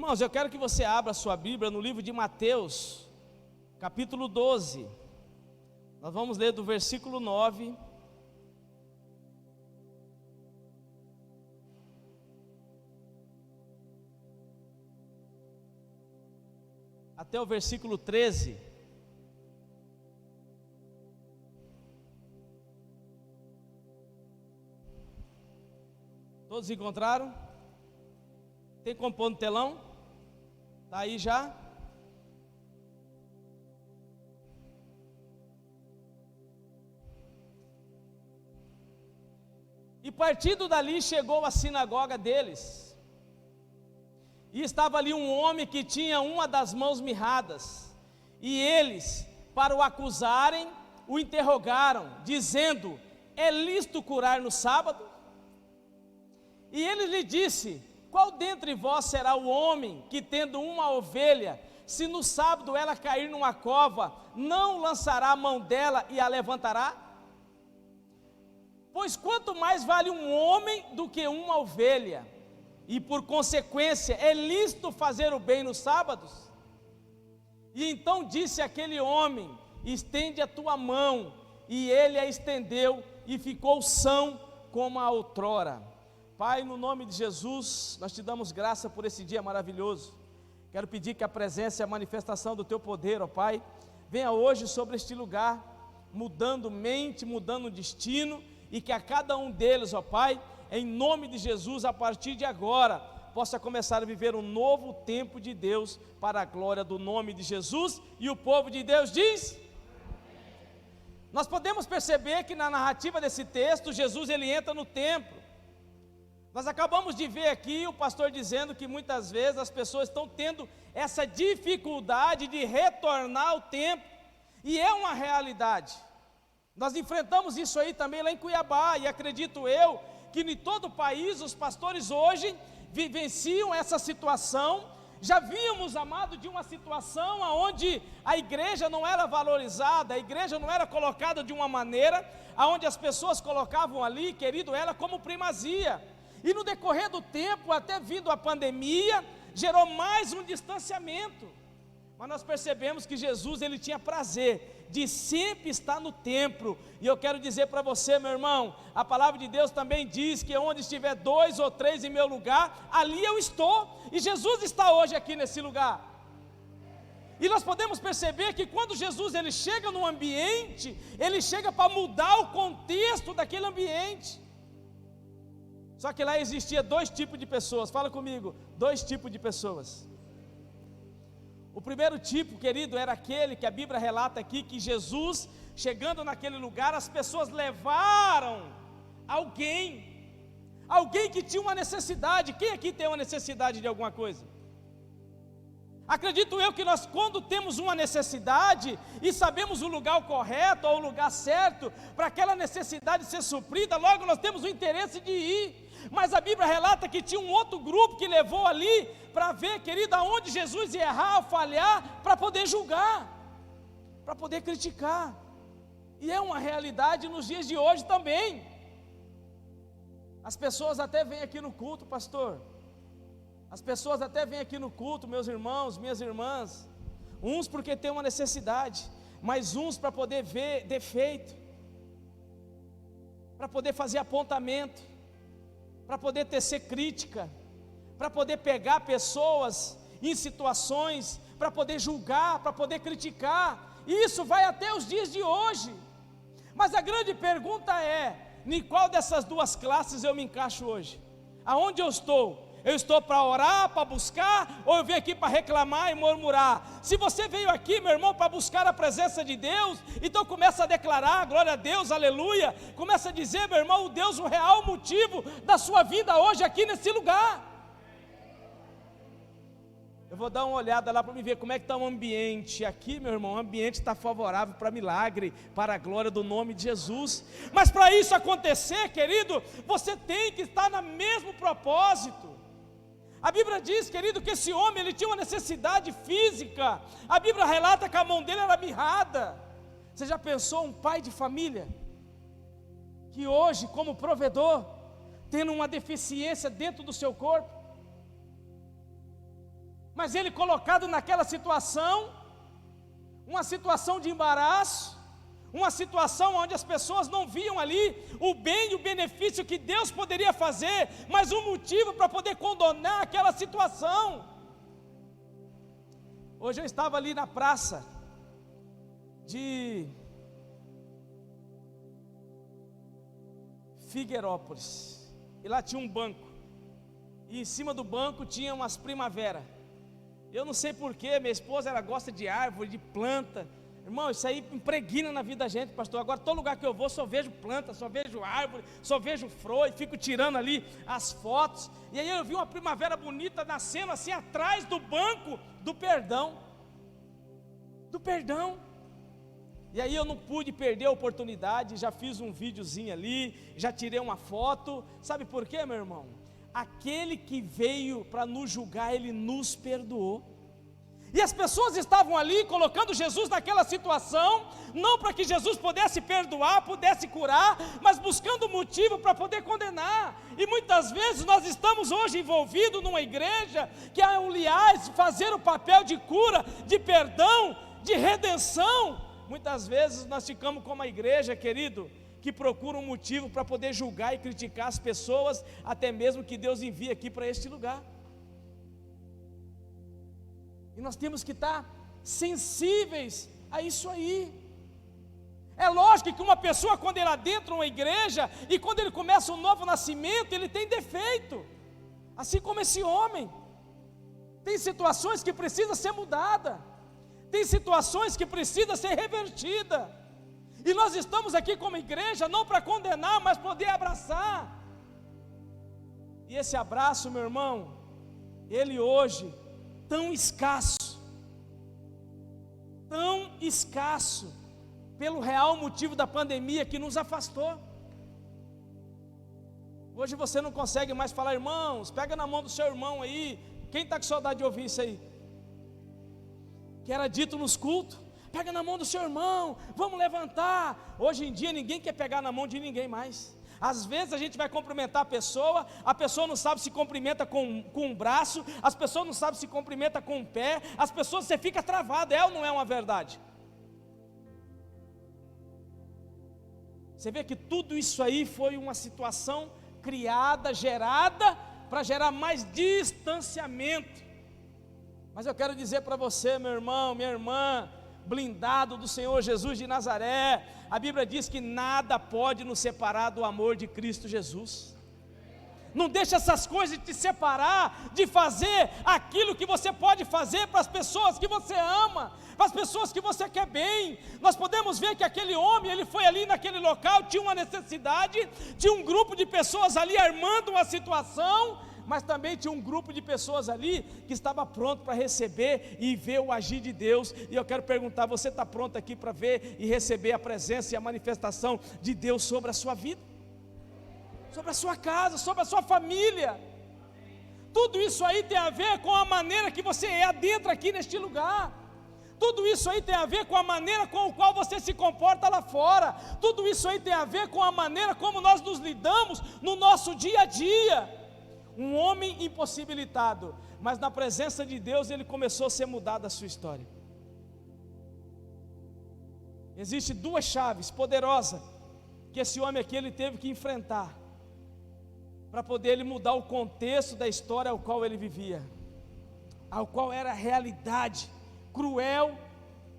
Irmãos, eu quero que você abra a sua Bíblia no livro de Mateus, capítulo 12. Nós vamos ler do versículo 9 até o versículo 13. Todos encontraram? Tem como pôr no telão? Está aí já? E partindo dali chegou à sinagoga deles. E estava ali um homem que tinha uma das mãos mirradas. E eles, para o acusarem, o interrogaram, dizendo: é lícito curar no sábado? E ele lhe disse: qual dentre vós será o homem que, tendo uma ovelha, se no sábado ela cair numa cova, não lançará a mão dela e a levantará? Pois quanto mais vale um homem do que uma ovelha, e por consequência é lícito fazer o bem nos sábados? E então disse aquele homem: estende a tua mão. E ele a estendeu e ficou são como a outrora. Pai, no nome de Jesus, nós te damos graça por esse dia maravilhoso. Quero pedir que a presença e a manifestação do teu poder, ó Pai, venha hoje sobre este lugar, mudando mente, mudando o destino, e que a cada um deles, ó Pai, em nome de Jesus, a partir de agora, possa começar a viver um novo tempo de Deus, para a glória do nome de Jesus. E o povo de Deus diz: nós podemos perceber que na narrativa desse texto, Jesus ele entra no templo. Nós acabamos de ver aqui o pastor dizendo que muitas vezes as pessoas estão tendo essa dificuldade de retornar ao templo, e é uma realidade. Nós enfrentamos isso aí também lá em Cuiabá, e acredito eu que em todo o país os pastores hoje vivenciam essa situação. Já víamos, amado, de uma situação onde a igreja não era valorizada, a igreja não era colocada de uma maneira onde as pessoas colocavam ali, querido, ela como primazia. E no decorrer do tempo, até vindo a pandemia, gerou mais um distanciamento. Mas nós percebemos que Jesus ele tinha prazer de sempre estar no templo. E eu quero dizer para você, meu irmão, a palavra de Deus também diz que onde estiver 2 ou 3 em meu lugar, ali eu estou. E Jesus está hoje aqui nesse lugar. E nós podemos perceber que quando Jesus ele chega no ambiente, ele chega para mudar o contexto daquele ambiente. Só que lá existia 2 tipos de pessoas. Fala comigo, 2 tipos de pessoas. O primeiro tipo, querido, era aquele que a Bíblia relata aqui, que Jesus, chegando naquele lugar, as pessoas levaram alguém que tinha uma necessidade. Quem aqui tem uma necessidade de alguma coisa? Acredito eu que nós, quando temos uma necessidade e sabemos o lugar correto ou o lugar certo para aquela necessidade ser suprida, logo nós temos o interesse de ir. Mas a Bíblia relata que tinha um outro grupo que levou ali para ver, querido, aonde Jesus ia errar, falhar, para poder julgar, para poder criticar. E é uma realidade nos dias de hoje também. As pessoas até vêm aqui no culto, pastor. As pessoas até vêm aqui no culto, meus irmãos, minhas irmãs, uns porque tem uma necessidade, mas uns para poder ver defeito, para poder fazer apontamento, para poder tecer crítica, para poder pegar pessoas em situações, para poder julgar, para poder criticar. E isso vai até os dias de hoje. Mas a grande pergunta é: em qual dessas 2 classes eu me encaixo hoje? Aonde eu estou? Eu estou para orar, para buscar, ou eu vim aqui para reclamar e murmurar? Se você veio aqui, meu irmão, para buscar a presença de Deus, então começa a declarar, glória a Deus, aleluia. Começa a dizer, meu irmão, o Deus, o real motivo da sua vida hoje aqui nesse lugar. Eu vou dar uma olhada lá para me ver como é que está o ambiente. Aqui, meu irmão, o ambiente está favorável para milagre, para a glória do nome de Jesus. Mas para isso acontecer, querido, você tem que estar no mesmo propósito. A Bíblia diz, querido, que esse homem ele tinha uma necessidade física. A Bíblia relata que a mão dele era mirrada. Você já pensou um pai de família que hoje, como provedor, tendo uma deficiência dentro do seu corpo? Mas ele colocado naquela situação, uma situação de embaraço, uma situação onde as pessoas não viam ali o bem e o benefício que Deus poderia fazer, mas um motivo para poder condenar aquela situação. Hoje eu estava ali na praça de Figueirópolis, e lá tinha um banco, e em cima do banco tinha umas primavera. Eu não sei porquê, minha esposa ela gosta de árvore, de planta. Irmão, isso aí impregna na vida da gente, pastor. Agora todo lugar que eu vou só vejo planta, só vejo árvore, só vejo flor, e fico tirando ali as fotos. E aí eu vi uma primavera bonita nascendo assim atrás do banco do perdão. Do perdão. E aí eu não pude perder a oportunidade, já fiz um videozinho ali, já tirei uma foto. Sabe por quê, meu irmão? Aquele que veio para nos julgar, ele nos perdoou. E as pessoas estavam ali colocando Jesus naquela situação, não para que Jesus pudesse perdoar, pudesse curar, mas buscando motivo para poder condenar. E muitas vezes nós estamos hoje envolvidos numa igreja que, aliás, fazer o papel de cura, de perdão, de redenção. Muitas vezes nós ficamos como a igreja, querido, que procura um motivo para poder julgar e criticar as pessoas, até mesmo que Deus envia aqui para este lugar. E nós temos que estar sensíveis a isso aí. É lógico que uma pessoa, quando ele adentra uma igreja, e quando ele começa um novo nascimento, ele tem defeito, assim como esse homem. Tem situações que precisam ser mudadas, tem situações que precisam ser revertidas. E nós estamos aqui como igreja, não para condenar, mas poder abraçar. E esse abraço, meu irmão, ele hoje, tão escasso, pelo real motivo da pandemia que nos afastou. Hoje você não consegue mais falar, irmãos, pega na mão do seu irmão aí. Quem está com saudade de ouvir isso aí? Que era dito nos cultos, pega na mão do seu irmão, vamos levantar. Hoje em dia ninguém quer pegar na mão de ninguém mais. Às vezes a gente vai cumprimentar a pessoa não sabe se cumprimenta com um braço, as pessoas não sabem se cumprimenta com um pé, as pessoas, você fica travado, é ou não é uma verdade? Você vê que tudo isso aí foi uma situação criada, gerada, para gerar mais distanciamento. Mas eu quero dizer para você, meu irmão, minha irmã, blindado do Senhor Jesus de Nazaré, a Bíblia diz que nada pode nos separar do amor de Cristo Jesus. Não deixa essas coisas te separar de fazer aquilo que você pode fazer para as pessoas que você ama, para as pessoas que você quer bem. Nós podemos ver que aquele homem, ele foi ali naquele local, tinha uma necessidade, tinha um grupo de pessoas ali armando uma situação, mas também tinha um grupo de pessoas ali que estava pronto para receber e ver o agir de Deus. E eu quero perguntar, você está pronto aqui para ver e receber a presença e a manifestação de Deus sobre a sua vida? Sobre a sua casa, sobre a sua família? Tudo isso aí tem a ver com a maneira que você adentra aqui neste lugar. Tudo isso aí tem a ver com a maneira com a qual você se comporta lá fora. Tudo isso aí tem a ver com a maneira como nós nos lidamos no nosso dia a dia. Um homem impossibilitado, mas na presença de Deus ele começou a ser mudado a sua história. Existem duas chaves poderosas que esse homem aqui ele teve que enfrentar para poder ele mudar o contexto da história ao qual ele vivia, ao qual era a realidade cruel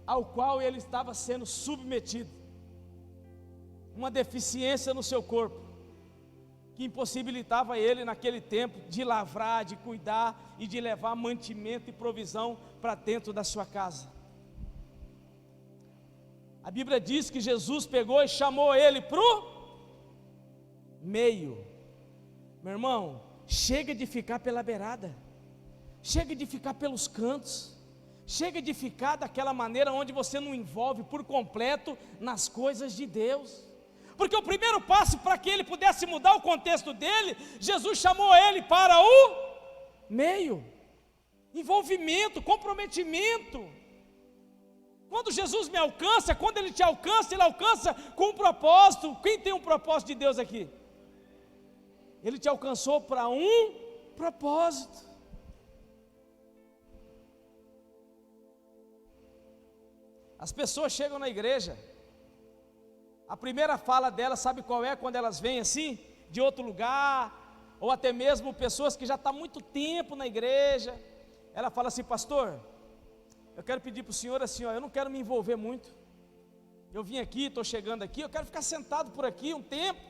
ao qual ele estava sendo submetido. Uma deficiência no seu corpo que impossibilitava ele naquele tempo de lavrar, de cuidar e de levar mantimento e provisão para dentro da sua casa. A Bíblia diz que Jesus pegou e chamou ele para o meio. Meu irmão, chega de ficar pela beirada, chega de ficar pelos cantos, chega de ficar daquela maneira onde você não envolve por completo nas coisas de Deus. Porque o primeiro passo para que ele pudesse mudar o contexto dele, Jesus chamou ele para o meio, envolvimento, comprometimento. Quando Jesus me alcança, quando ele te alcança, ele alcança com um propósito. Quem tem um propósito de Deus aqui? Ele te alcançou para um propósito. As pessoas chegam na igreja, a primeira fala delas, sabe qual é? Quando elas vêm assim, de outro lugar, ou até mesmo pessoas que já estão há muito tempo na igreja, ela fala assim: pastor, eu quero pedir para o senhor assim, ó, eu não quero me envolver muito, eu vim aqui, estou chegando aqui, eu quero ficar sentado por aqui um tempo.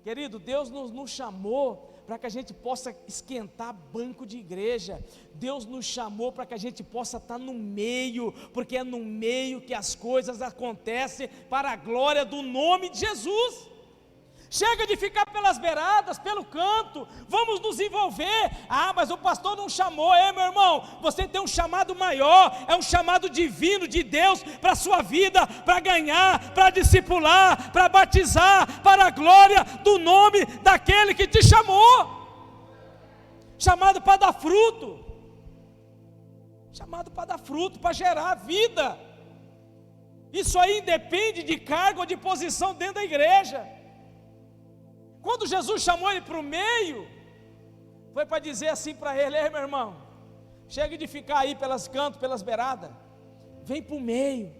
Querido, Deus nos chamou para que a gente possa esquentar banco de igreja. Deus nos chamou para que a gente possa estar no meio, porque é no meio que as coisas acontecem para a glória do nome de Jesus. Chega de ficar pelas beiradas, pelo canto, vamos nos envolver. Ah, mas o pastor não chamou. Meu irmão, você tem um chamado maior, é um chamado divino de Deus para a sua vida, para ganhar, para discipular, para batizar, para a glória do nome daquele que te chamou. Chamado para dar fruto, chamado para dar fruto, para gerar vida. Isso aí independe de cargo ou de posição dentro da igreja. Quando Jesus chamou ele para o meio, foi para dizer assim para ele: ei, meu irmão, chega de ficar aí pelas cantos, pelas beiradas, vem para o meio.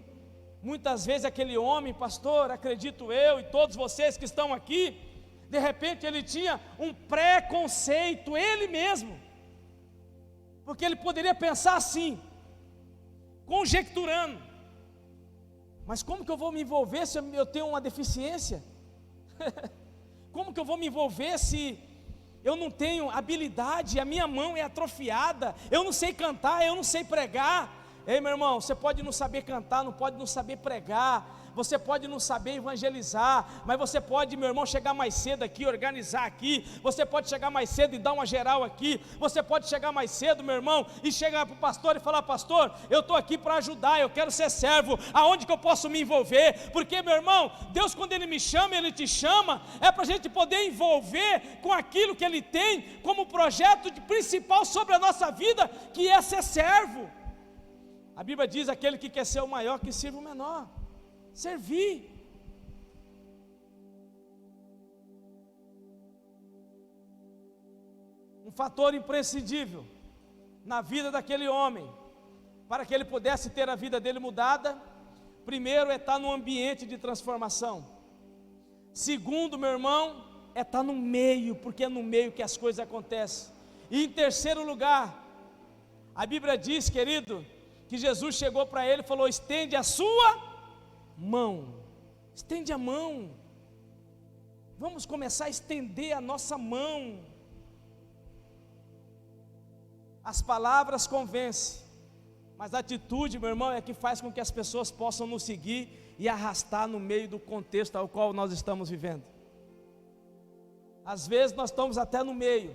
Muitas vezes aquele homem, pastor, acredito eu e todos vocês que estão aqui, de repente ele tinha um preconceito, ele mesmo, porque ele poderia pensar assim, conjecturando: mas como que eu vou me envolver se eu tenho uma deficiência? Como que eu vou me envolver se eu não tenho habilidade, a minha mão é atrofiada, eu não sei cantar, eu não sei pregar? Ei, meu irmão, você pode não saber cantar, não pode não saber pregar, você pode não saber evangelizar, mas você pode, meu irmão, chegar mais cedo aqui, organizar aqui, você pode chegar mais cedo e dar uma geral aqui, você pode chegar mais cedo, meu irmão, e chegar para o pastor e falar: pastor, eu estou aqui para ajudar, eu quero ser servo, aonde que eu posso me envolver? Porque, meu irmão, Deus, quando Ele me chama, Ele te chama, é para a gente poder envolver com aquilo que Ele tem como projeto principal sobre a nossa vida, que é ser servo. A Bíblia diz: aquele que quer ser o maior, que sirva o menor. Servir. Um fator imprescindível na vida daquele homem, para que ele pudesse ter a vida dele mudada, primeiro é estar num ambiente de transformação. Segundo, meu irmão, é estar no meio, porque é no meio que as coisas acontecem. E em terceiro lugar, a Bíblia diz, querido, que Jesus chegou para ele e falou: estende a sua mão, estende a mão. Vamos começar a estender a nossa mão. As palavras convencem, mas a atitude, meu irmão, é que faz com que as pessoas possam nos seguir e arrastar no meio do contexto ao qual nós estamos vivendo. Às vezes nós estamos até no meio,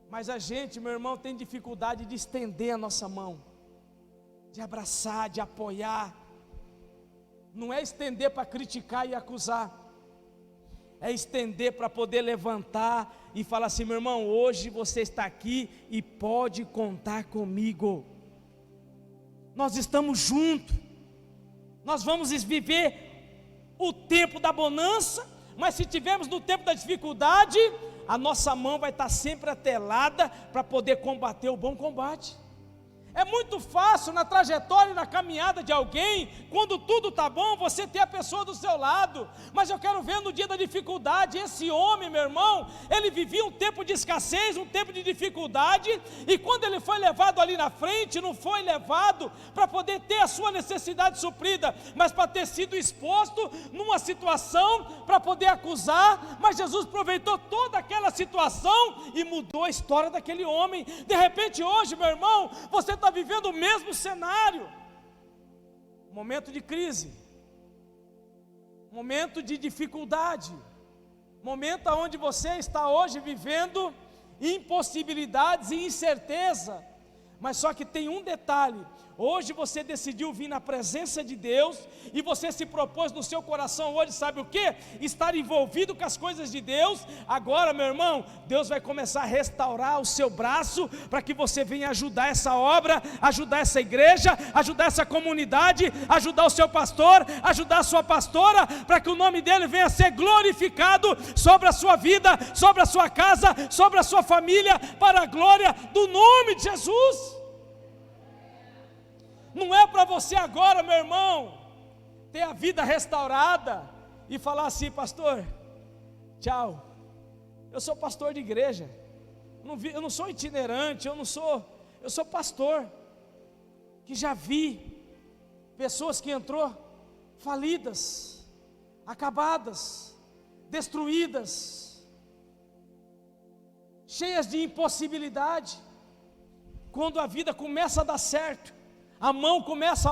mas a gente, meu irmão, tem dificuldade de estender a nossa mão, de abraçar, de apoiar. Não é estender para criticar e acusar, é estender para poder levantar e falar assim: meu irmão, hoje você está aqui e pode contar comigo. Nós estamos juntos, nós vamos viver o tempo da bonança, mas se tivermos no tempo da dificuldade, a nossa mão vai estar sempre atelada para poder combater o bom combate. É muito fácil na trajetória e na caminhada de alguém, quando tudo está bom, você ter a pessoa do seu lado. Mas eu quero ver no dia da dificuldade, esse homem, meu irmão, ele vivia um tempo de escassez, um tempo de dificuldade, e quando ele foi levado ali na frente, não foi levado para poder ter a sua necessidade suprida, mas para ter sido exposto numa situação para poder acusar. Mas Jesus aproveitou toda aquela situação e mudou a história daquele homem. De repente hoje, meu irmão, você está vivendo o mesmo cenário, momento de crise, momento de dificuldade, momento onde você está hoje vivendo impossibilidades e incerteza, mas só que tem um detalhe: hoje você decidiu vir na presença de Deus, e você se propôs no seu coração hoje, sabe o que? Estar envolvido com as coisas de Deus. Agora, meu irmão, Deus vai começar a restaurar o seu braço, para que você venha ajudar essa obra, ajudar essa igreja, ajudar essa comunidade, ajudar o seu pastor, ajudar a sua pastora, para que o nome dele venha a ser glorificado sobre a sua vida, sobre a sua casa, sobre a sua família, para a glória do nome de Jesus. Não é para você agora, meu irmão, ter a vida restaurada e falar assim: pastor, tchau, eu sou pastor de igreja, eu não sou itinerante, eu sou pastor, que já vi pessoas que entrou falidas, acabadas, destruídas, cheias de impossibilidade. Quando a vida começa a dar certo, a mão começa,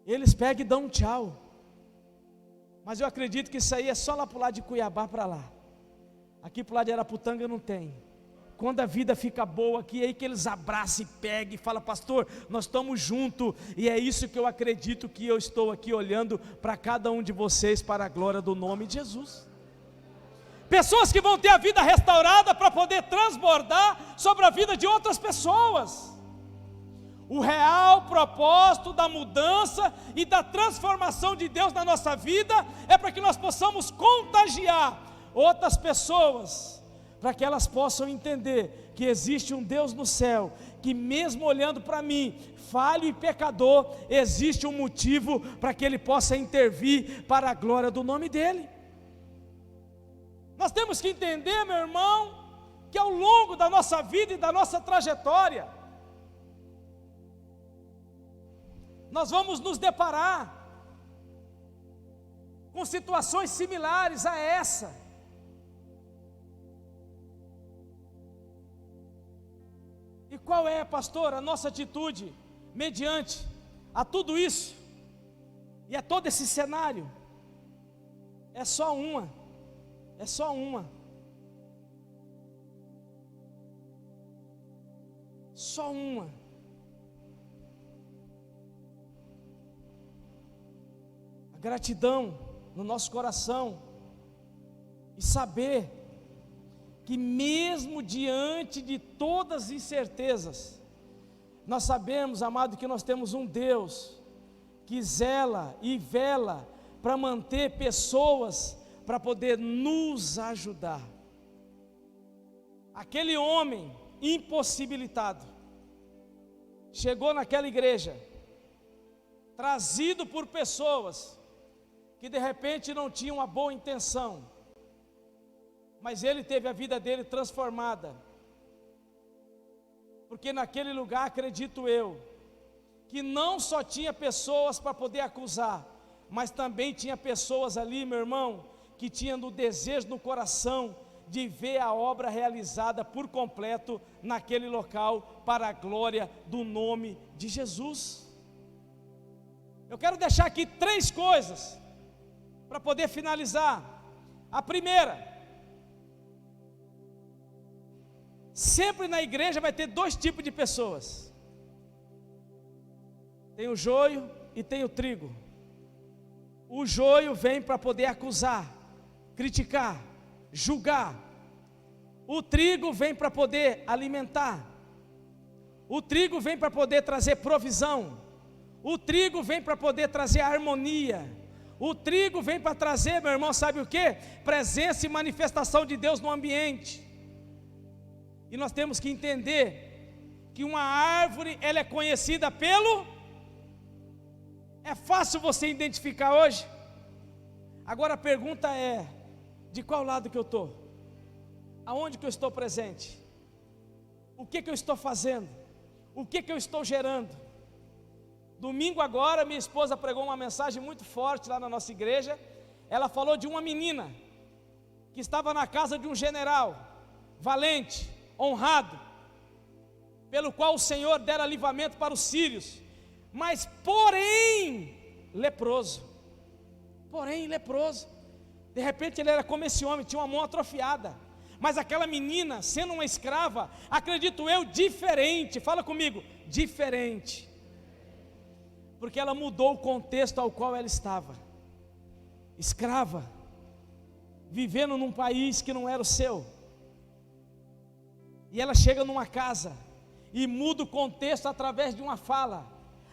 eles pegam e dão um tchau. Mas eu acredito que isso aí é só lá para o lado de Cuiabá para lá. Aqui para o lado de Araputanga não tem. Quando a vida fica boa aqui, é aí que eles abraçam e pegam e falam: pastor, nós estamos juntos. E é isso que eu acredito, que eu estou aqui olhando para cada um de vocês, para a glória do nome de Jesus. Pessoas que vão ter a vida restaurada para poder transbordar sobre a vida de outras pessoas. O real propósito da mudança e da transformação de Deus na nossa vida é para que nós possamos contagiar outras pessoas, para que elas possam entender que existe um Deus no céu, que mesmo olhando para mim, falho e pecador, existe um motivo para que Ele possa intervir para a glória do nome dEle. Nós temos que entender, meu irmão, que ao longo da nossa vida e da nossa trajetória, nós vamos nos deparar com situações similares a essa. E qual é, pastor, a nossa atitude mediante a tudo isso e a todo esse cenário? É só uma. Só uma. A gratidão no nosso coração e saber que mesmo diante de todas as incertezas, nós sabemos, amado, que nós temos um Deus que zela e vela para manter pessoas para poder nos ajudar. Aquele homem impossibilitado chegou naquela igreja, trazido por pessoas que de repente não tinham uma boa intenção, mas ele teve a vida dele transformada, porque naquele lugar, acredito eu, que não só tinha pessoas para poder acusar, mas também tinha pessoas ali, meu irmão, que tinham o desejo no coração de ver a obra realizada por completo naquele local, para a glória do nome de Jesus. Eu quero deixar aqui 3 coisas para poder finalizar. A primeira: sempre na igreja vai ter 2 tipos de pessoas: tem o joio e tem o trigo. O joio vem para poder acusar, criticar, julgar. O trigo vem para poder alimentar. O trigo vem para poder trazer provisão. O trigo vem para poder trazer harmonia. O trigo vem para trazer, meu irmão, sabe o que? Presença e manifestação de Deus no ambiente. E nós temos que entender que uma árvore, ela é conhecida pelo... É fácil você identificar hoje? Agora a pergunta é: de qual lado que eu estou? Aonde que eu estou presente? O que que eu estou fazendo? O que que eu estou gerando? Domingo agora, minha esposa pregou uma mensagem muito forte lá na nossa igreja. Ela falou de uma menina que estava na casa de um general, valente, honrado, pelo qual o Senhor dera livramento para os sírios, mas porém leproso. De repente ele era como esse homem, tinha uma mão atrofiada. Mas aquela menina, sendo uma escrava, acredito eu, diferente. Fala comigo, diferente. Porque ela mudou o contexto ao qual ela estava. Escrava, vivendo num país que não era o seu. E ela chega numa casa e muda o contexto através de uma fala,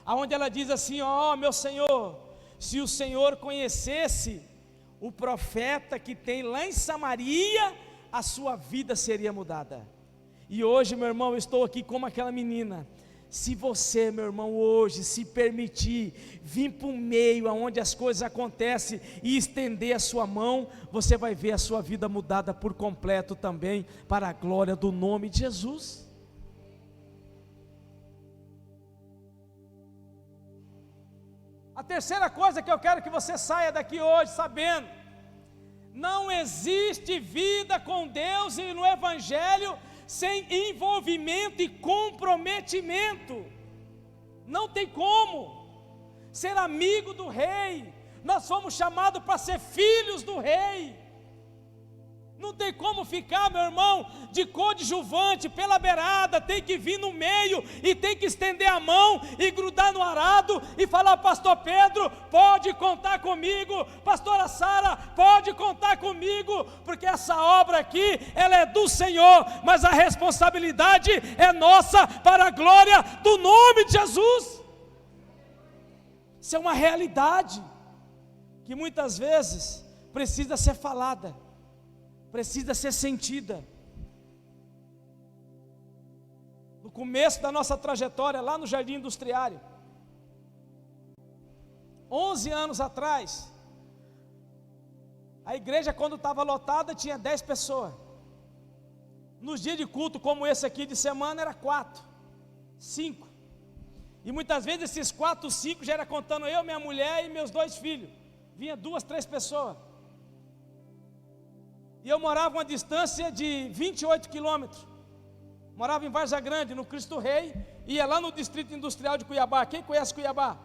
aonde ela diz assim: ó, meu Senhor, se o Senhor conhecesse o profeta que tem lá em Samaria, a sua vida seria mudada. E hoje, meu irmão, eu estou aqui como aquela menina, Se você, meu irmão, hoje se permitir vir para o meio onde as coisas acontecem e estender a sua mão, você vai ver a sua vida mudada por completo também, para a glória do nome de Jesus. A terceira coisa que eu quero que você saia daqui hoje sabendo: não existe vida com Deus e no Evangelho sem envolvimento e comprometimento. Não tem como ser amigo do rei. Nós fomos chamados para ser filhos do rei. Não tem como ficar, meu irmão, de coadjuvante pela beirada. Tem que vir no meio e tem que estender a mão e grudar no arado e falar: pastor Pedro, pode contar comigo, pastora Sara, pode contar comigo, porque essa obra aqui, ela é do Senhor, mas a responsabilidade é nossa, para a glória do nome de Jesus. Isso é uma realidade que muitas vezes precisa ser falada, precisa ser sentida. No começo da nossa trajetória, lá no Jardim Industriário, 11 anos atrás, a igreja, quando estava lotada, tinha 10 pessoas. Nos dias de culto como esse aqui de semana, era 4, 5. E muitas vezes esses 4, 5 já era contando eu, minha mulher e meus 2 filhos. Vinha 2, 3 pessoas. E eu morava a uma distância de 28 quilômetros. Morava em Varza Grande, no Cristo Rei. Ia lá no Distrito Industrial de Cuiabá. Quem conhece Cuiabá?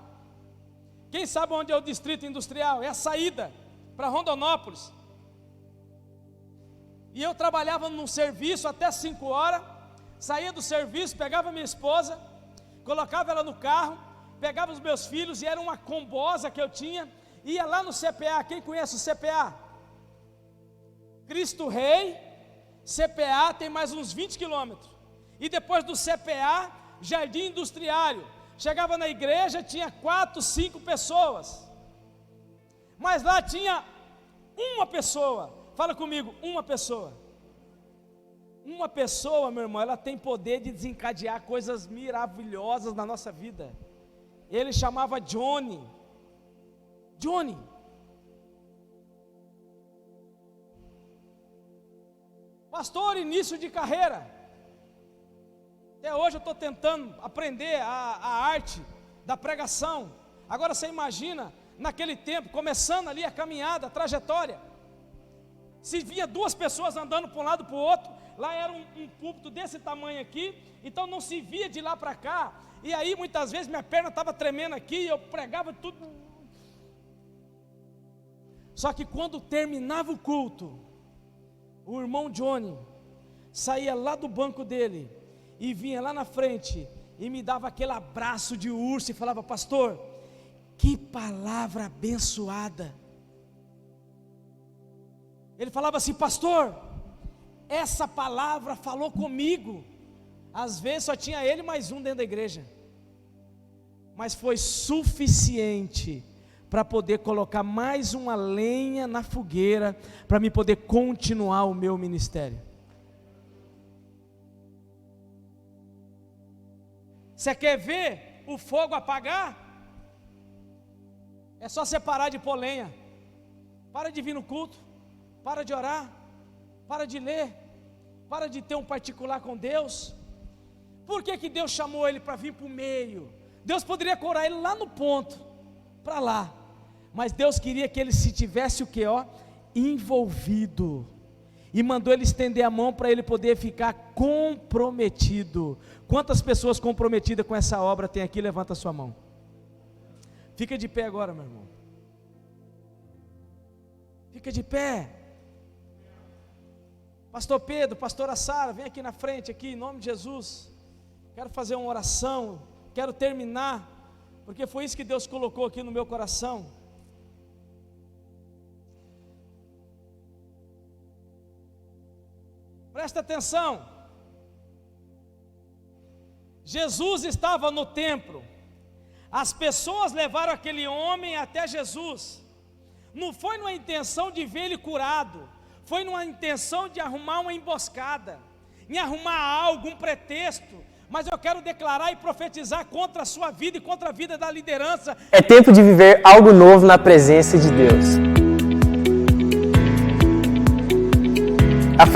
Quem sabe onde é o Distrito Industrial? É a saída para Rondonópolis. E eu trabalhava num serviço até 5 horas. Saía do serviço, pegava minha esposa, colocava ela no carro, pegava os meus filhos, e era uma combosa que eu tinha. Ia lá no CPA. Quem conhece o CPA? Cristo Rei, CPA tem mais uns 20 quilômetros. E depois do CPA, Jardim Industriário. Chegava na igreja, tinha 4, 5 pessoas. Mas lá tinha uma pessoa. Fala comigo, uma pessoa. Uma pessoa, meu irmão, ela tem poder de desencadear coisas maravilhosas na nossa vida. Ele chamava Johnny. Pastor, início de carreira. Até hoje eu estou tentando aprender a arte da pregação. Agora você imagina, naquele tempo, começando ali a caminhada, a trajetória. Se via 2 pessoas andando para um lado para o outro, lá era um púlpito desse tamanho aqui, então não se via de lá para cá. E aí muitas vezes minha perna estava tremendo aqui, eu pregava tudo. Só que quando terminava o culto, o irmão Johnny saía lá do banco dele e vinha lá na frente e me dava aquele abraço de urso e falava: pastor, que palavra abençoada. Ele falava assim: pastor, essa palavra falou comigo. Às vezes só tinha ele mais um dentro da igreja, mas foi suficiente para poder colocar mais uma lenha na fogueira, para me poder continuar o meu ministério. Você quer ver o fogo apagar? É só você parar de pôr lenha. Para de vir no culto, para de orar, para de ler, para de ter um particular com Deus. Por que Deus chamou ele para vir para o meio? Deus poderia curar ele lá no ponto, para lá, mas Deus queria que ele se tivesse o que? Envolvido, e mandou ele estender a mão para ele poder ficar comprometido. Quantas pessoas comprometidas com essa obra tem aqui? Levanta a sua mão. Fica de pé agora, meu irmão. Fica de pé. Pastor Pedro, pastora Sara, vem aqui na frente, aqui, em nome de Jesus. Quero fazer uma oração, quero terminar, porque foi isso que Deus colocou aqui no meu coração. Presta atenção. Jesus estava no templo. As pessoas levaram aquele homem até Jesus. Não foi numa intenção de ver ele curado, foi numa intenção de arrumar uma emboscada, em arrumar algo, um pretexto. mas eu quero declarar e profetizar contra a sua vida e contra a vida da liderança. É tempo de viver algo novo na presença de Deus. A